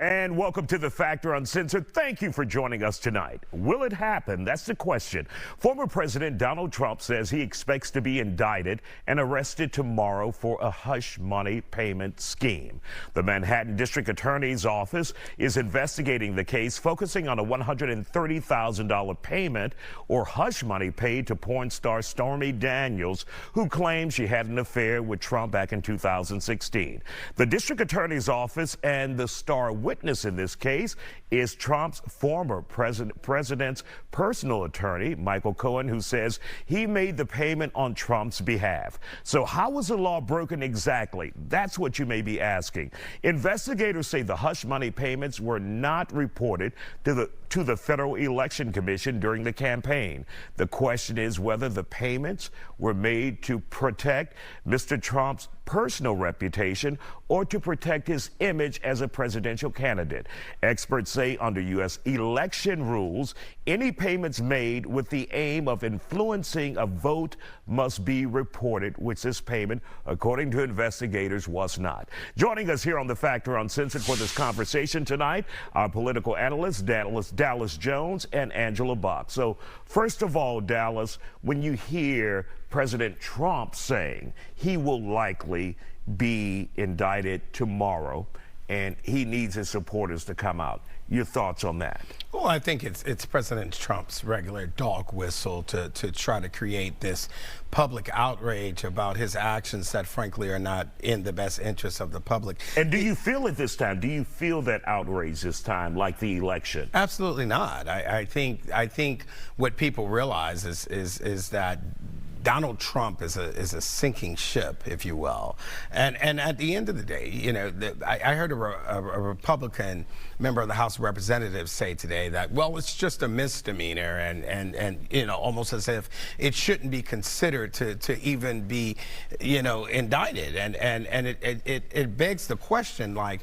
And welcome to the Factor Uncensored. Thank you for joining us tonight. Will it happen? That's the question. Former President Donald Trump says he expects to be indicted and arrested tomorrow for a hush money payment scheme. The Manhattan District Attorney's Office is investigating the case, focusing on a $130,000 payment or hush money paid to porn star Stormy Daniels, who claimed she had an affair with Trump back in 2016. The District Attorney's Office and the star witness in this case is Trump's former president's personal attorney, Michael Cohen, who says he made the payment on Trump's behalf. So how was the law broken exactly? That's what you may be asking. Investigators say the hush money payments were not reported to the Federal Election Commission during the campaign. The question is whether the payments were made to protect Mr. Trump's personal reputation or to protect his image as a presidential candidate. Experts say under U.S. election rules, any payments made with the aim of influencing a vote must be reported, which this payment, according to investigators, was not. Joining us here on The Factor Uncensored for this conversation tonight, our political analysts, Dallas Jones and Angela Bach. So first of all, Dallas, when you hear President Trump saying he will likely be indicted tomorrow and he needs his supporters to come out, your thoughts on that? Well, I think it's President Trump's regular dog whistle to try to create this public outrage about his actions that frankly are not in the best interest of the public. And do you feel it this time? Do you feel that outrage this time, like the election? Absolutely not. I think what people realize is that Donald Trump is a sinking ship, if you will. And at the end of the day, you know, I heard a Republican member of the House of Representatives say today that, well, it's just a misdemeanor and you know, almost as if it shouldn't be considered to even be, you know, indicted. And it begs the question, like,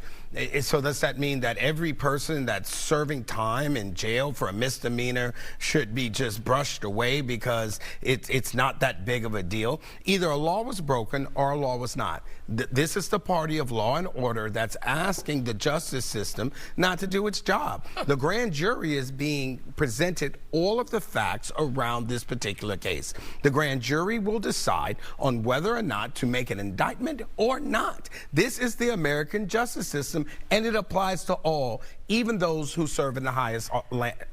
so does that mean that every person that's serving time in jail for a misdemeanor should be just brushed away because it's not that big of a deal? Either a law was broken or a law was not. This is the party of law and order that's asking the justice system not to do its job. The grand jury is being presented all of the facts around this particular case. The grand jury will decide on whether or not to make an indictment or not. This is the American justice system, and it applies to all, even those who serve in the highest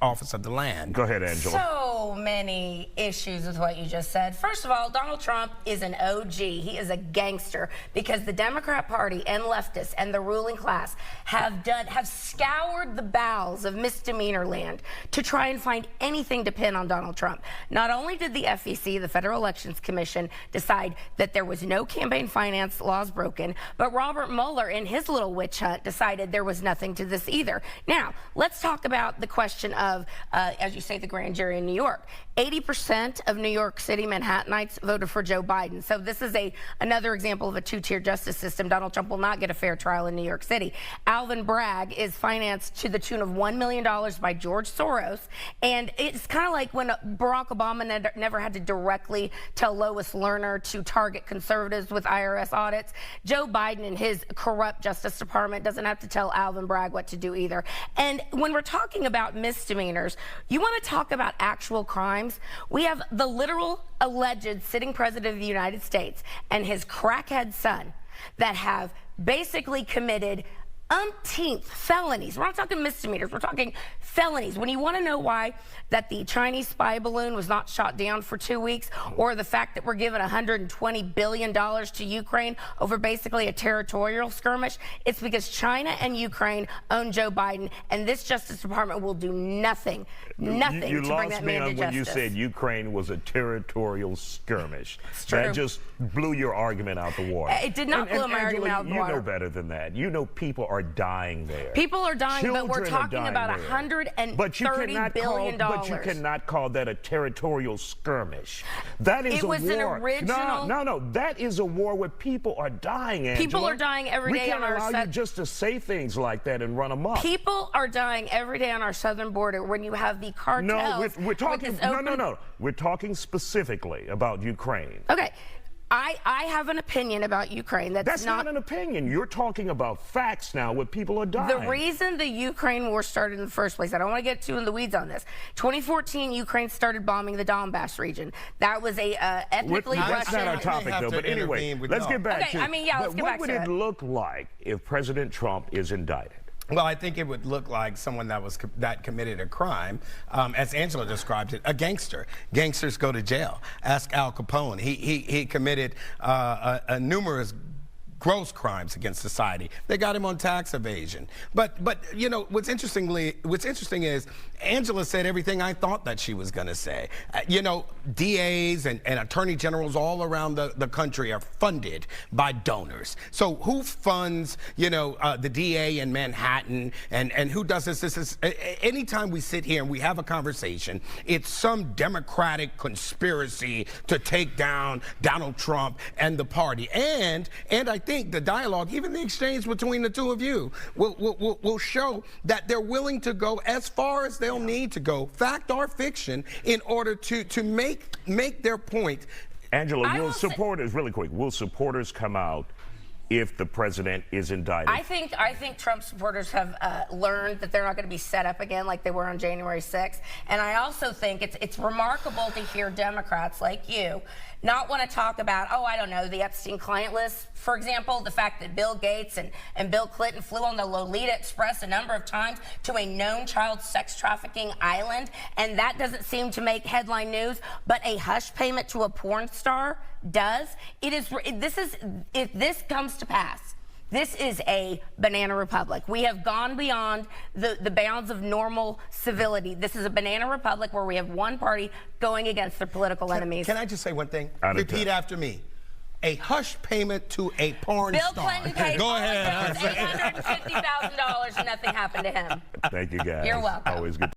office of the land. Go ahead, Angela. So many issues with what you just said. First of all, Donald Trump is an OG. He is a gangster because the Democrat Party and leftists and the ruling class have scoured the bowels of misdemeanor land to try and find anything to pin on Donald Trump. Not only did the FEC, the Federal Elections Commission, decide that there was no campaign finance laws broken, but Robert Mueller, in his little witch hunt, decided there was nothing to this either. Now, let's talk about the question of, as you say, the grand jury in New York. 80% of New York City Manhattanites voted for Joe Biden. So this is another example of a two-tier justice system. Donald Trump will not get a fair trial in New York City. Alvin Bragg is financed to the tune of $1 million by George Soros. And it's kind of like when Barack Obama never had to directly tell Lois Lerner to target conservatives with IRS audits. Joe Biden and his corrupt Justice Department doesn't have to tell Alvin Bragg what to do either. And when we're talking about misdemeanors, you want to talk about actual crimes. We have the literal alleged sitting president of the United States and his crackhead son that have basically committed umpteenth felonies. We're not talking misdemeanors, we're talking felonies. When you want to know why that the Chinese spy balloon was not shot down for 2 weeks, or the fact that we're giving $120 billion to Ukraine over basically a territorial skirmish, it's because China and Ukraine own Joe Biden, and this Justice Department will do nothing to bring that man to justice. You lost me on when you said Ukraine was a territorial skirmish. That just blew your argument out the water. It did not blow my argument out the water. You know better than that. You know people are dying there. People are dying, Children but we're talking about $130 billion. But you cannot call that a territorial skirmish. That is a war. It was an original. No. That is a war where people are dying, Angela. People are dying every day on our We can't allow you just to say things like that and run amok. People are dying every day on our southern border when you have the cartels. No, we're talking. No. We're talking specifically about Ukraine. Okay. I have an opinion about Ukraine That's not an opinion. You're talking about facts now where people are dying. The reason the Ukraine war started in the first place, I don't want to get too in the weeds on this. 2014, Ukraine started bombing the Donbass region. That was a ethnically Russian. That's not our topic, though. But anyway, let's get back to. Okay, I mean, yeah, let's get back to it. What would it look like if President Trump is indicted? Well, I think it would look like someone that committed a crime, as Angela described it, a gangster. Gangsters go to jail. Ask Al Capone. He committed numerous gross crimes against society. They got him on tax evasion. But you know, what's interesting is Angela said everything I thought that she was going to say. You know, DAs and attorney generals all around the country are funded by donors. So who funds, you know, the DA in Manhattan and who does this? This is anytime we sit here and we have a conversation, it's some Democratic conspiracy to take down Donald Trump and the party. And I think the dialogue, even the exchange between the two of you, will show that they're willing to go as far as they'll need to go, fact or fiction, in order to make their point. Angela, will supporters, really quick, will supporters come out if the president is indicted? I think Trump supporters have learned that they're not going to be set up again like they were on January 6th. And I also think it's remarkable to hear Democrats like you not want to talk about, oh, I don't know, the Epstein client list. For example, the fact that Bill Gates and Bill Clinton flew on the Lolita Express a number of times to a known child sex trafficking island, and that doesn't seem to make headline news, but a hush payment to a porn star does. If this comes to pass, this is a banana republic. We have gone beyond the bounds of normal civility. This is a banana republic where we have one party going against their political enemies. Can I just say one thing? Repeat after me. A hush payment to a porn Bill star. Clinton paid Go ahead. $850,000 and nothing happened to him. Thank you, guys. You're welcome. Always good.